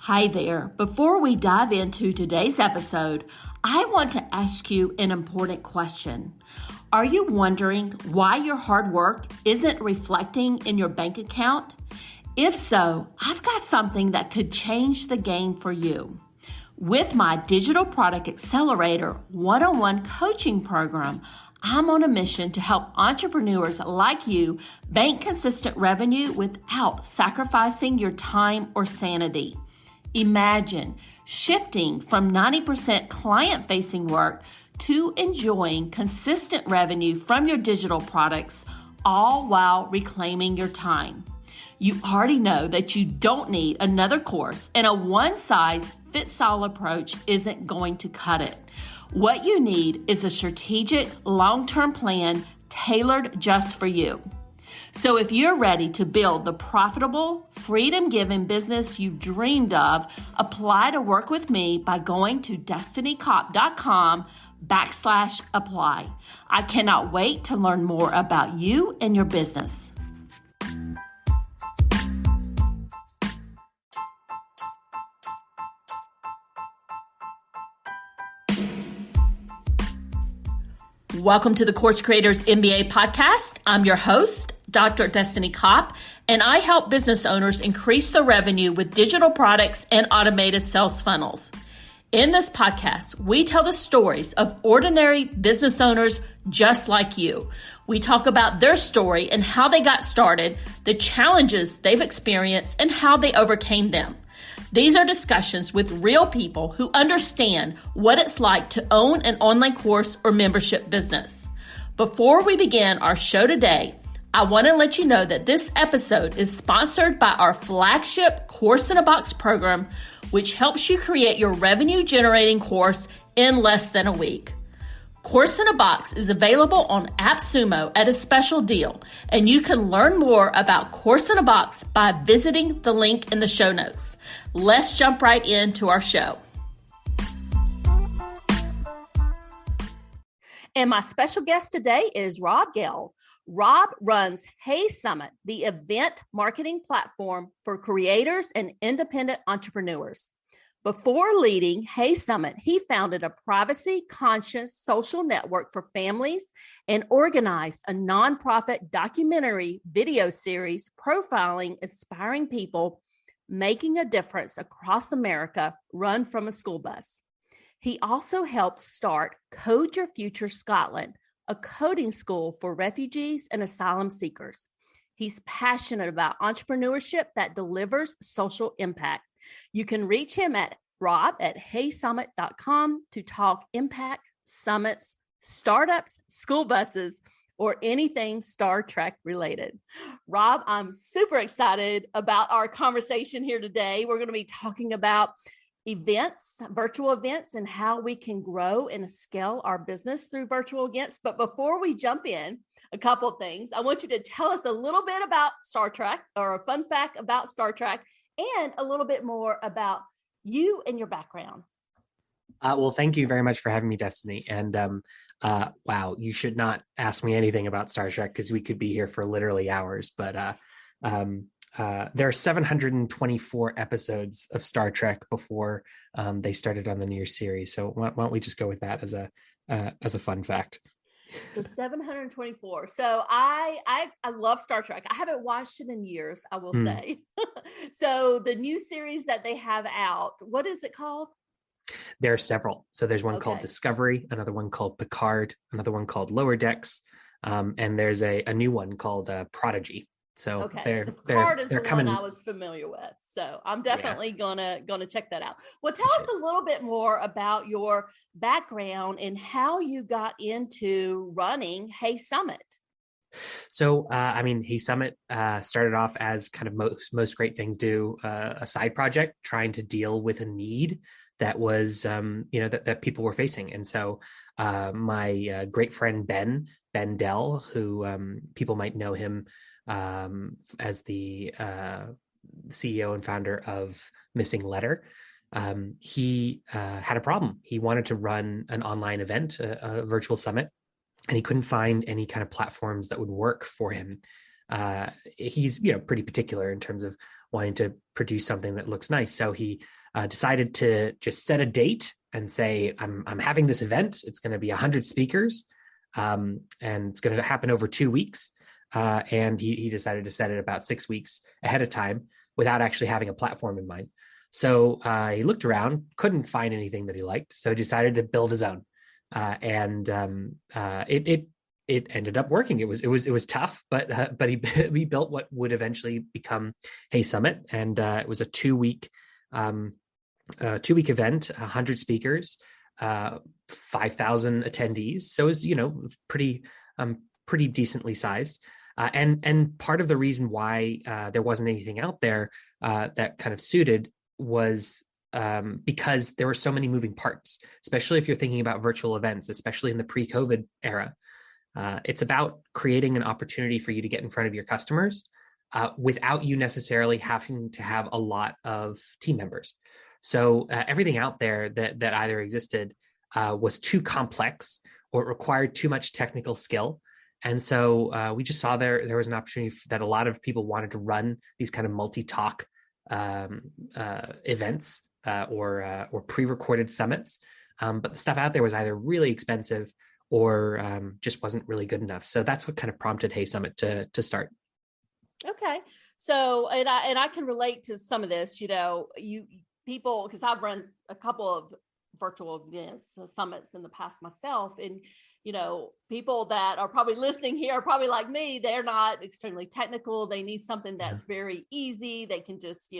Hi there. Before we dive into today's episode, I want to ask you an important question. Are you wondering why your hard work isn't reflecting in your bank account? If so, I've got something that could change the game for you. With my Digital Product Accelerator one-on-one coaching program, I'm on a mission to help entrepreneurs like you bank consistent revenue without sacrificing your time or sanity. Imagine shifting from 90% client-facing work to enjoying consistent revenue from your digital products, all while reclaiming your time. You already know that you don't need another course, and a one-size-fits-all approach isn't going to cut it. What you need is a strategic, long-term plan tailored just for you. So if you're ready to build the profitable, freedom-giving business you've dreamed of, apply to work with me by going to destinycop.com/apply. I cannot wait to learn more about you and your business. Welcome to the Course Creators MBA podcast. I'm your host, Dr. Destiny Kopp, and I help business owners increase their revenue with digital products and automated sales funnels. In this podcast, we tell the stories of ordinary business owners just like you. We talk about their story and how they got started, the challenges they've experienced, and how they overcame them. These are discussions with real people who understand what it's like to own an online course or membership business. Before we begin our show today, I want to let you know that this episode is sponsored by our flagship Course in a Box program, which helps you create your revenue-generating course in less than a week. Course in a Box is available on AppSumo at a special deal, and you can learn more about Course in a Box by visiting the link in the show notes. Let's jump right into our show. And my special guest today is Rob Gelb. Rob runs HeySummit, the event marketing platform for creators and independent entrepreneurs. Before leading HeySummit, he founded a privacy-conscious social network for families and organized a nonprofit documentary video series profiling aspiring people making a difference across America, run from a school bus. He also helped start Code Your Future Scotland, a coding school for refugees and asylum seekers. He's passionate about entrepreneurship that delivers social impact. You can reach him at rob@heysummit.com to talk impact, summits, startups, school buses, or anything Star Trek related. Rob, I'm super excited about our conversation here today. We're going to be talking about events, virtual events, and how we can grow and scale our business through virtual events. But before we jump in, a couple of things. I want you to tell us a little bit about Star Trek, or a fun fact about Star Trek, and a little bit more about you and your background. Well, thank you very much for having me, Destiny. And wow, you should not ask me anything about Star Trek because we could be here for literally hours. But there are 724 episodes of Star Trek before they started on the new series. So why don't we just go with that as a fun fact? So 724. So I love Star Trek. I haven't watched it in years, I will say. So the new series that they have out, what is it called? There are several. So there's one called Discovery, another one called Picard, another one called Lower Decks, and there's a new one called Prodigy. So Picard is the one I was familiar with. So I'm definitely gonna check that out. Well, tell us a little bit more about your background and how you got into running HeySummit. So, HeySummit started off as kind of most great things do, a side project trying to deal with a need that was, that people were facing. And so my great friend, Ben Dell, who people might know him as the CEO and founder of Missing Letter, he had a problem. He wanted to run an online event, a virtual summit, and he couldn't find any kind of platforms that would work for him. he's pretty particular in terms of wanting to produce something that looks nice. So he decided to just set a date and say, I'm having this event. It's going to be 100 speakers, and it's going to happen over 2 weeks. And he decided to set it about 6 weeks ahead of time without actually having a platform in mind. So he looked around, couldn't find anything that he liked, so decided to build his own. It ended up working. It was tough, but he built what would eventually become HeySummit, and it was a 2-week event, 100 speakers, 5,000 attendees. So it was pretty decently sized. And part of the reason why there wasn't anything out there that kind of suited was because there were so many moving parts, especially if you're thinking about virtual events, especially in the pre-COVID era. It's about creating an opportunity for you to get in front of your customers without you necessarily having to have a lot of team members. So everything out there that either existed was too complex or it required too much technical skill. And so we just saw there was an opportunity that a lot of people wanted to run these kind of multi-talk events or pre-recorded summits. But the stuff out there was either really expensive or just wasn't really good enough. So that's what kind of prompted HeySummit to start. Okay. So, and I can relate to some of this, people, because I've run a couple of virtual events, summits in the past myself. And, people that are probably listening here are probably like me. They're not extremely technical. They need something that's very easy. They can just,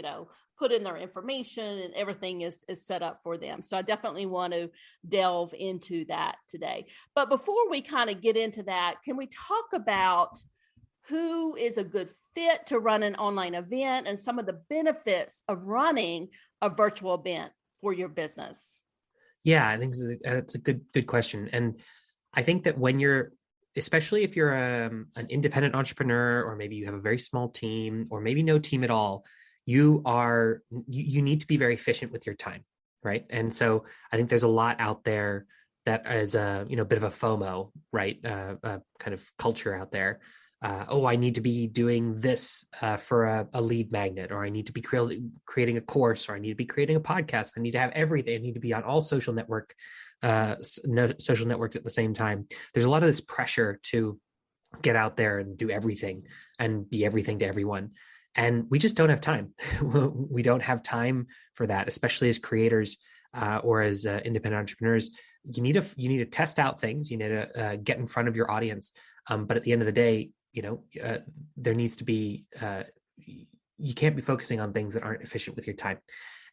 put in their information and everything is set up for them. So I definitely want to delve into that today. But before we kind of get into that, can we talk about who is a good fit to run an online event and some of the benefits of running a virtual event for your business? Yeah, I think it's a good question. And I think that especially if you're an independent entrepreneur, or maybe you have a very small team, or maybe no team at all, you need to be very efficient with your time, right? And so I think there's a lot out there that is a bit of a FOMO, right? Kind of culture out there. I need to be doing this for a lead magnet, or I need to be creating a course, or I need to be creating a podcast. I need to have everything. I need to be on all social networks at the same time. There's a lot of this pressure to get out there and do everything and be everything to everyone. And we just don't have time. We don't have time for that, especially as creators or as independent entrepreneurs. You need to test out things. You need to get in front of your audience. But at the end of the day, there needs to be, you can't be focusing on things that aren't efficient with your time.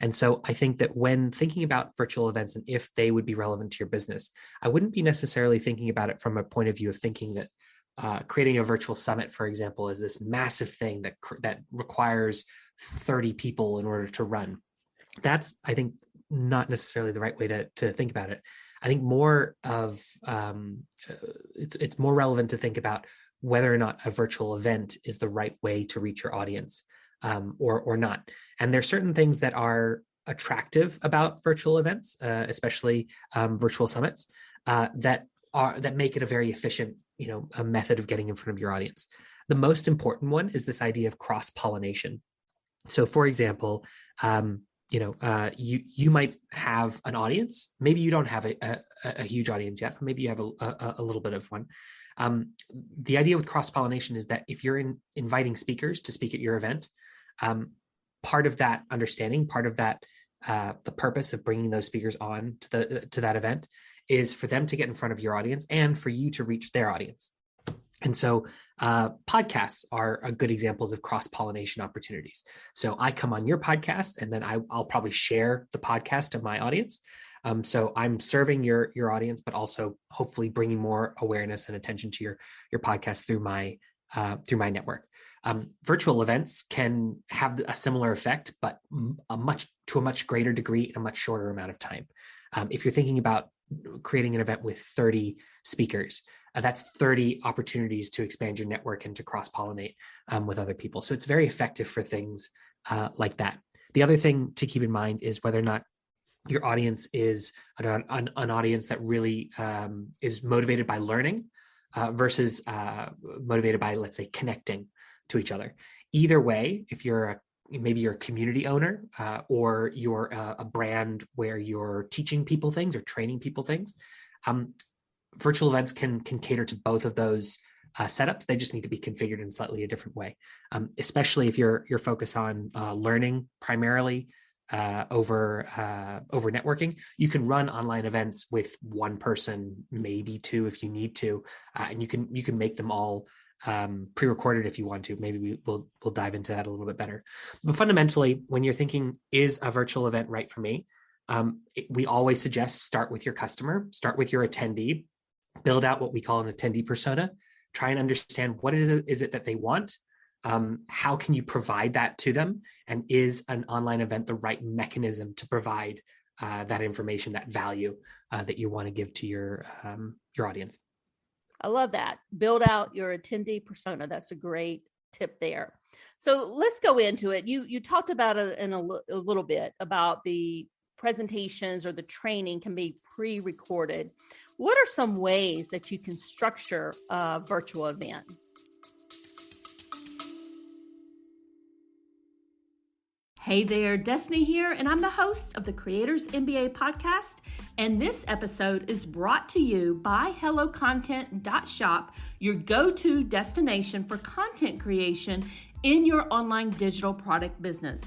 And so I think that when thinking about virtual events and if they would be relevant to your business, I wouldn't be necessarily thinking about it from a point of view of thinking that creating a virtual summit, for example, is this massive thing that requires 30 people in order to run. That's, I think, not necessarily the right way to think about it. I think more of it's more relevant to think about whether or not a virtual event is the right way to reach your audience, or not. And there's certain things that are attractive about virtual events, especially virtual summits, that make it a very efficient, a method of getting in front of your audience. The most important one is this idea of cross-pollination. So, for example, you might have an audience. Maybe you don't have a huge audience yet. Maybe you have a little bit of one. The idea with cross-pollination is that if you're inviting speakers to speak at your event, part of that understanding, part of that, the purpose of bringing those speakers on to that event is for them to get in front of your audience and for you to reach their audience. And so podcasts are good examples of cross-pollination opportunities. So I come on your podcast, and then I'll probably share the podcast to my audience. So I'm serving your audience, but also hopefully bringing more awareness and attention to your podcast through my network. Virtual events can have a similar effect, but to a much greater degree in a much shorter amount of time. If you're thinking about creating an event with 30 speakers, that's 30 opportunities to expand your network and to cross-pollinate with other people. So it's very effective for things like that. The other thing to keep in mind is whether or not your audience is an audience that really is motivated by learning versus motivated by, let's say, connecting. to each other. Either way, if maybe you're a community owner or you're a brand where you're teaching people things or training people things, virtual events can cater to both of those setups. They just need to be configured in slightly a different way, especially if you're focused on learning primarily over networking. You can run online events with one person, maybe two if you need to, and you can make them all pre-recorded if you want to. Maybe we'll dive into that a little bit better. But fundamentally, when you're thinking, is a virtual event right for me? We always suggest start with your customer, start with your attendee, build out what we call an attendee persona, try and understand what is it that they want. How can you provide that to them? And is an online event the right mechanism to provide that information, that value that you want to give to your audience? I love that. Build out your attendee persona. That's a great tip there. So let's go into it. You talked about it in a little bit about the presentations or the training can be pre-recorded. What are some ways that you can structure a virtual event? Hey there, Destiny here, and I'm the host of the Creators MBA podcast. And this episode is brought to you by HelloContent.shop, your go-to destination for content creation in your online digital product business.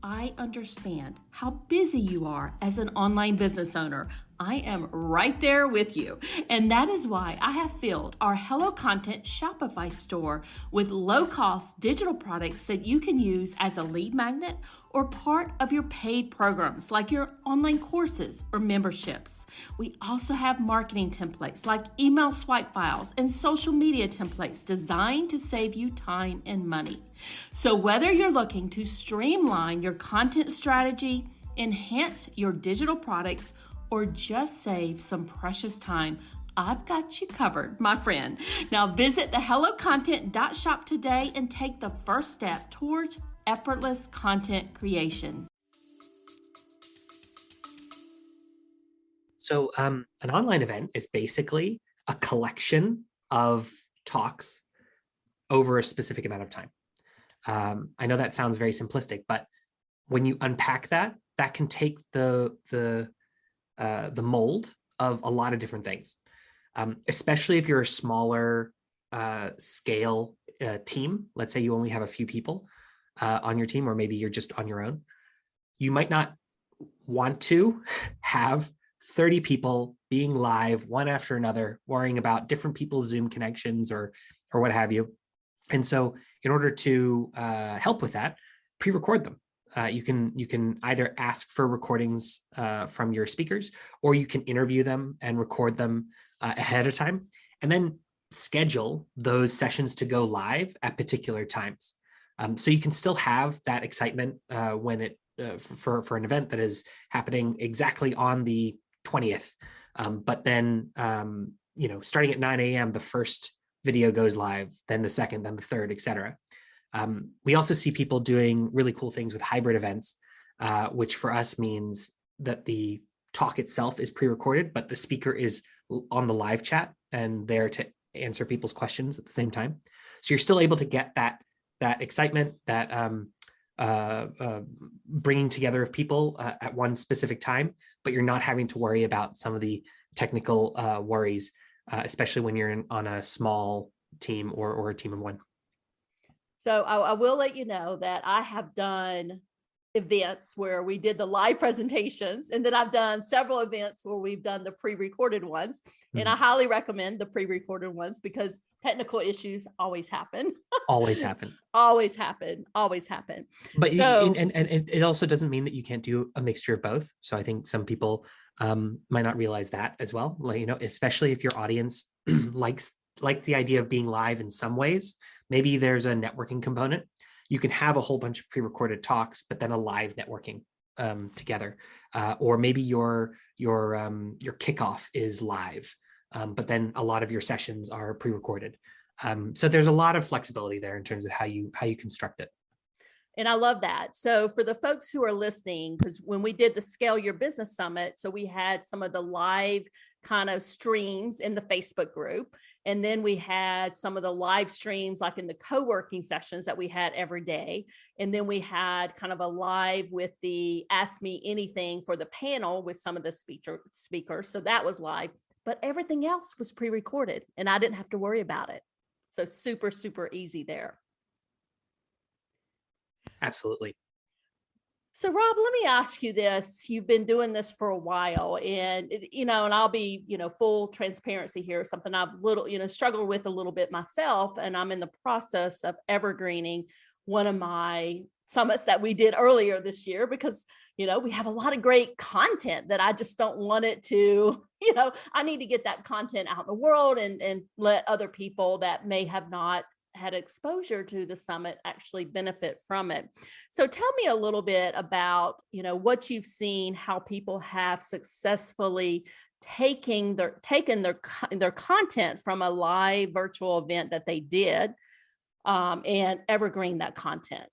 I understand how busy you are as an online business owner. I am right there with you. And that is why I have filled our Hello Content Shopify store with low-cost digital products that you can use as a lead magnet or part of your paid programs like your online courses or memberships. We also have marketing templates like email swipe files and social media templates designed to save you time and money. So whether you're looking to streamline your content strategy, enhance your digital products, or just save some precious time, I've got you covered, my friend. Now visit the HelloContent.shop today and take the first step towards effortless content creation. So an online event is basically a collection of talks over a specific amount of time. I know that sounds very simplistic, but when you unpack that can take the mold of a lot of different things, especially if you're a smaller scale team. Let's say you only have a few people on your team, or maybe you're just on your own. You might not want to have 30 people being live one after another, worrying about different people's Zoom connections or what have you. And so in order to help with that, pre-record them. You can either ask for recordings from your speakers, or you can interview them and record them ahead of time, and then schedule those sessions to go live at particular times. So you can still have that excitement when it for an event that is happening exactly on the 20th. But then starting at 9 a.m., the first video goes live, then the second, then the third, etc. We also see people doing really cool things with hybrid events, which for us means that the talk itself is pre-recorded, but the speaker is on the live chat and there to answer people's questions at the same time. So you're still able to get that excitement, that bringing together of people at one specific time, but you're not having to worry about some of the technical worries, especially when you're on a small team or a team of one. So I will let you know that I have done events where we did the live presentations, and then I've done several events where we've done the pre-recorded ones. And I highly recommend the pre-recorded ones because technical issues always happen. Always happen. Always happen. But so, and it also doesn't mean that you can't do a mixture of both. So I think some people might not realize that as well. Like, especially if your audience likes the idea of being live in some ways. Maybe there's a networking component. You can have a whole bunch of pre-recorded talks, but then a live networking together. Or maybe your kickoff is live, but then a lot of your sessions are pre-recorded. So there's a lot of flexibility there in terms of how you construct it. And I love that. So for the folks who are listening, because when we did the Scale Your Business Summit, so we had some of the live kind of streams in the Facebook group. And then we had some of the live streams like in the co-working sessions that we had every day. And then we had kind of a live with the Ask Me Anything for the panel with some of the speakers. So that was live, but everything else was pre-recorded and I didn't have to worry about it. So super, super easy there. Absolutely. So Rob, let me ask you this. You've been doing this for a while and, and I'll be, full transparency here, something I've struggled with a little bit myself. And I'm in the process of evergreening one of my summits that we did earlier this year because, we have a lot of great content that I just don't want it to, I need to get that content out in the world and let other people that may have not had exposure to the summit actually benefit from it. So tell me a little bit about, what you've seen, how people have successfully taken their content from a live virtual event that they did and evergreen that content.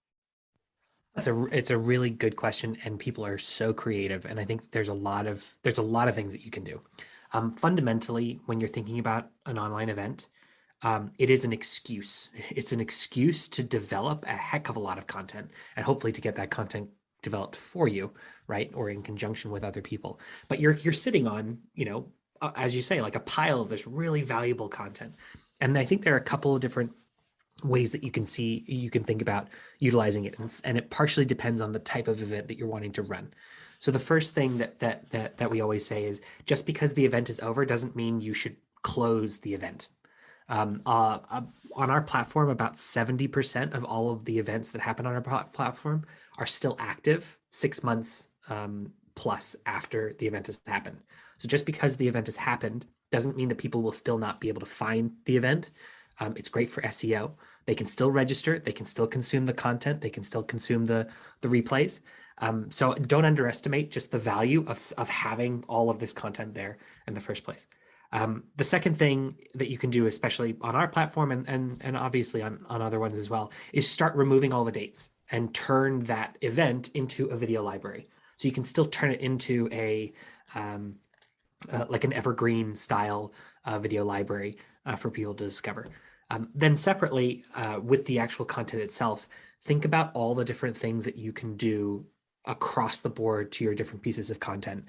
It's a really good question, and people are so creative. And I think there's a lot of things that you can do. Fundamentally, when you're thinking about an online event, it is an excuse. It's an excuse to develop a heck of a lot of content and hopefully to get that content developed for you, right? Or in conjunction with other people. But you're sitting on, as you say, like a pile of this really valuable content. And I think there are a couple of different ways that you can think about utilizing it. And it partially depends on the type of event that you're wanting to run. So the first thing that we always say is just because the event is over doesn't mean you should close the event. On our platform, about 70% of all of the events that happen on our platform are still active 6 months plus after the event has happened. So just because the event has happened doesn't mean that people will still not be able to find the event. It's great for SEO. They can still register. They can still consume the content. They can still consume the replays. So don't underestimate just the value of having all of this content there in the first place. The second thing that you can do, especially on our platform and obviously on other ones as well, is start removing all the dates and turn that event into a video library. So you can still turn it into a like an evergreen style video library for people to discover. Then separately, with the actual content itself, think about all the different things that you can do across the board to your different pieces of content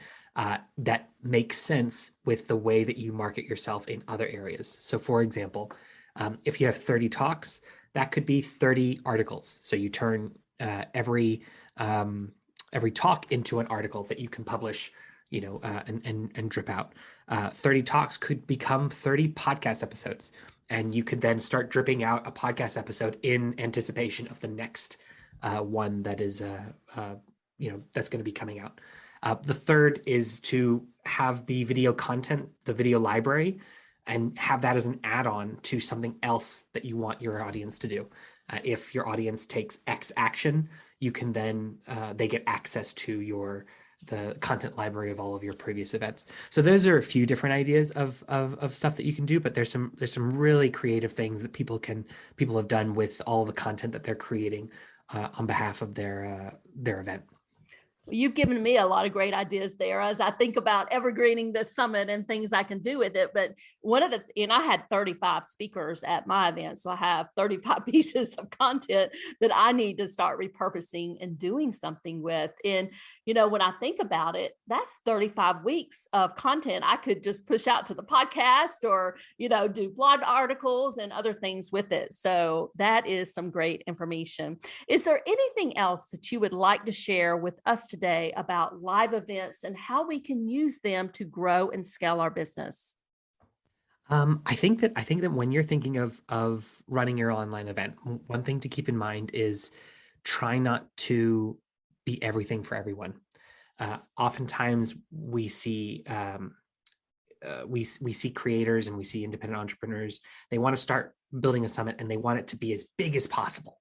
that make sense with the way that you market yourself in other areas. So for example, if you have 30 talks, that could be 30 articles. So you turn every talk into an article that you can publish, and drip out. 30 talks could become 30 podcast episodes. And you could then start dripping out a podcast episode in anticipation of the next one that is, that's going to be coming out. The third is to have the video content, the video library, and have that as an add-on to something else that you want your audience to do. If your audience takes X action, you can then, they get access to the content library of all of your previous events. So those are a few different ideas of stuff that you can do, but there's some really creative things that people have done with all the content that they're creating on behalf of their event. You've given me a lot of great ideas there as I think about evergreening this summit and things I can do with it. But I had 35 speakers at my event. So I have 35 pieces of content that I need to start repurposing and doing something with. And, when I think about it, that's 35 weeks of content I could just push out to the podcast or, do blog articles and other things with it. So that is some great information. Is there anything else that you would like to share with us today about live events and how we can use them to grow and scale our business? I think that when you're thinking of running your online event, one thing to keep in mind is try not to be everything for everyone. Oftentimes we see we see creators and we see independent entrepreneurs. They want to start building a summit and they want it to be as big as possible.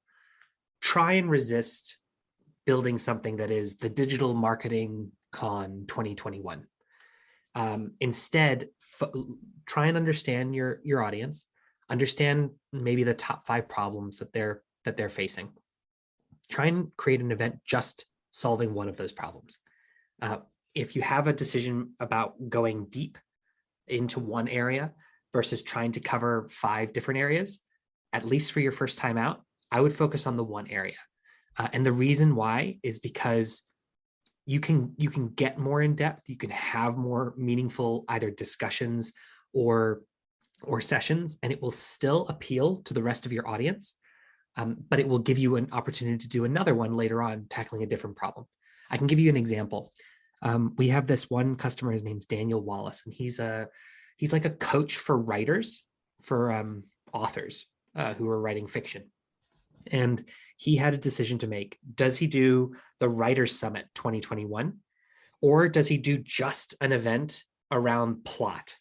Try and resist building something that is the Digital Marketing Con 2021. Instead, try and understand your audience, understand maybe the top 5 problems that they're facing, try and create an event just solving one of those problems. If you have a decision about going deep into one area versus trying to cover 5 different areas, at least for your first time out, I would focus on the one area. And the reason why is because you can get more in depth, you can have more meaningful either discussions or sessions, and it will still appeal to the rest of your audience. But it will give you an opportunity to do another one later on, tackling a different problem. I can give you an example. We have this one customer, his name's Daniel Wallace, and he's like a coach for writers, for authors who are writing fiction. And he had a decision to make. Does he do the Writers Summit 2021, or does he do just an event around plot?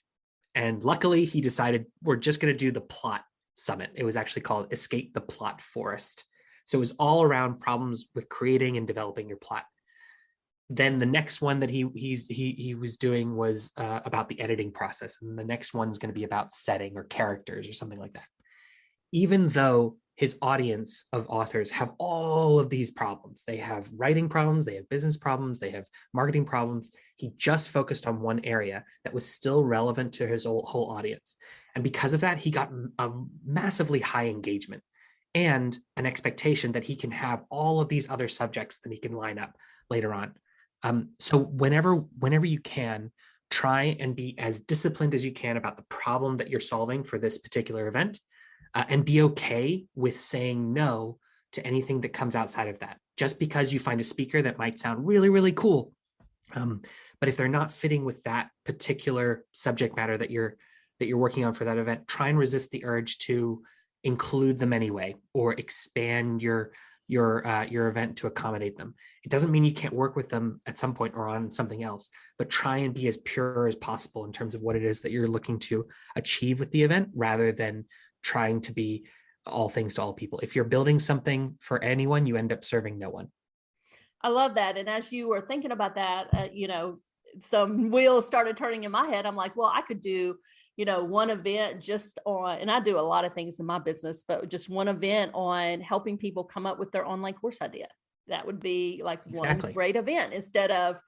And luckily, he decided we're just going to do the plot summit. It was actually called Escape the Plot Forest. So it was all around problems with creating and developing your plot. Then the next one that he was doing was about the editing process, and the next one's going to be about setting or characters or something like that. Even though his audience of authors have all of these problems, they have writing problems, they have business problems, they have marketing problems, he just focused on one area that was still relevant to his whole audience. And because of that, he got a massively high engagement and an expectation that he can have all of these other subjects that he can line up later on. So whenever you can, try and be as disciplined as you can about the problem that you're solving for this particular event, and be okay with saying no to anything that comes outside of that. Just because you find a speaker that might sound really, really cool, but if they're not fitting with that particular subject matter that you're working on for that event, try and resist the urge to include them anyway, or expand your event to accommodate them. It doesn't mean you can't work with them at some point or on something else, but try and be as pure as possible in terms of what it is that you're looking to achieve with the event, rather than trying to be all things to all people. If you're building something for anyone, you end up serving no one. I love that. And as you were thinking about that, some wheels started turning in my head. I'm like, well, I could do, one event just on, and I do a lot of things in my business, but just one event on helping people come up with their online course idea. That would be like one great event, instead of,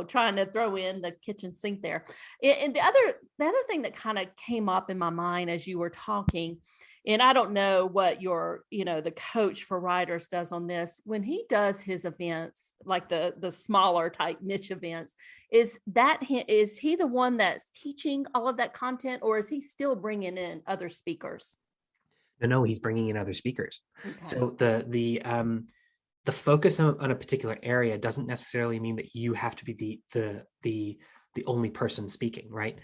trying to throw in the kitchen sink there. And the other thing that kind of came up in my mind as you were talking, and I don't know what the coach for writers does on this, when he does his events, like the smaller type niche events, is he the one that's teaching all of that content, or is he still bringing in other speakers? No, he's bringing in other speakers. Okay. So the focus on a particular area doesn't necessarily mean that you have to be the only person speaking, right?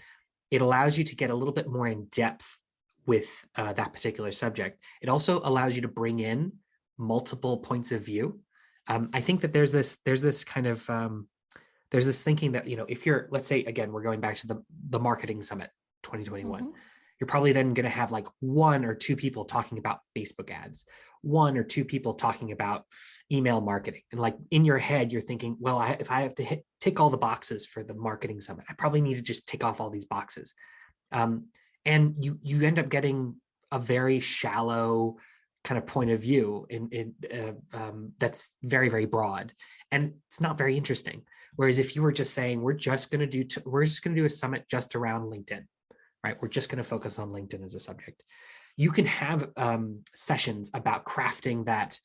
It allows you to get a little bit more in depth with that particular subject. It also allows you to bring in multiple points of view. I think that there's this kind of there's this thinking that, if you're, let's say, again, we're going back to the marketing summit 2021. Mm-hmm. You're probably then going to have like 1 or 2 people talking about Facebook ads, 1 or 2 people talking about email marketing. And like in your head, you're thinking, well, if I have to tick all the boxes for the marketing summit, I probably need to just tick off all these boxes. And you end up getting a very shallow kind of point of view that's very, very broad, and it's not very interesting. Whereas if you were just saying, we're just going to do a summit just around LinkedIn, right? We're just going to focus on LinkedIn as a subject. You can have sessions about crafting that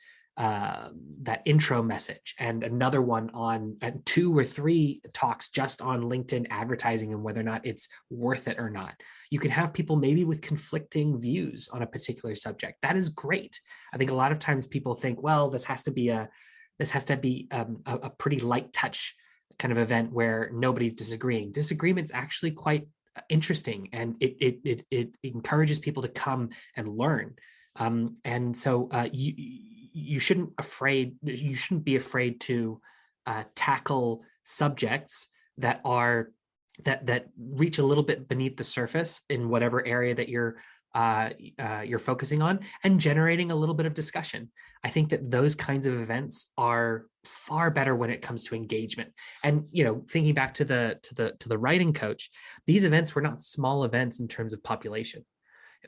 intro message, and another one on 2 or 3 talks just on LinkedIn advertising and whether or not it's worth it or not. You can have people maybe with conflicting views on a particular subject. That is great. I think a lot of times people think, well, this has to be a pretty light touch kind of event where nobody's disagreeing. Disagreement's actually quite interesting, and it encourages people to come and learn. And so you shouldn't be afraid to tackle subjects that reach a little bit beneath the surface in whatever area that you're focusing on, and generating a little bit of discussion. I think that those kinds of events are far better when it comes to engagement. And thinking back to the writing coach, these events were not small events in terms of population.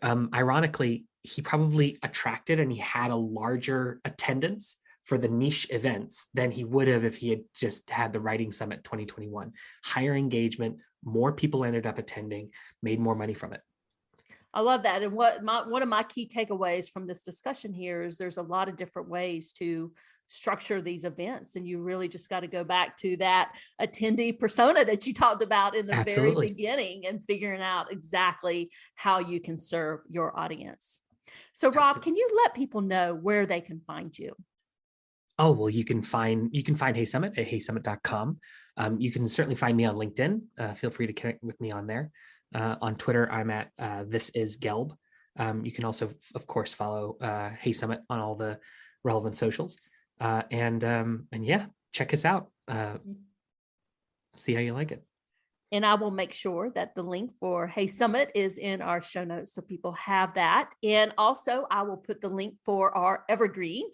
Ironically, he probably attracted and he had a larger attendance for the niche events than he would have if he had just had the Writing Summit 2021. Higher engagement, more people ended up attending, made more money from it. I love that. And one of my key takeaways from this discussion here is there's a lot of different ways to structure these events. And you really just got to go back to that attendee persona that you talked about in the Absolutely. very beginning and figuring out exactly how you can serve your audience. So Rob, can you let people know where they can find you? Oh, well, you can find HeySummit at heysummit.com. You can certainly find me on LinkedIn. Feel free to connect with me on there. On Twitter, I'm at This Is Gelb. You can also, of course, follow HeySummit on all the relevant socials. And yeah, check us out. See how you like it. And I will make sure that the link for HeySummit is in our show notes so people have that. And also, I will put the link for our evergreen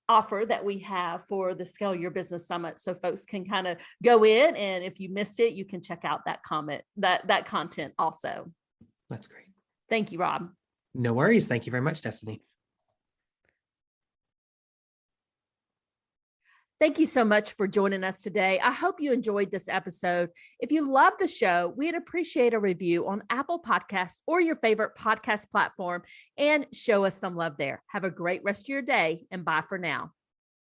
offer that we have for the Scale Your Business Summit, so folks can kind of go in, and if you missed it, you can check out that content also. That's great. Thank you, Rob. No worries. Thank you very much, Destiny. Thank you so much for joining us today. I hope you enjoyed this episode. If you love the show, we'd appreciate a review on Apple Podcasts or your favorite podcast platform, and show us some love there. Have a great rest of your day, and bye for now.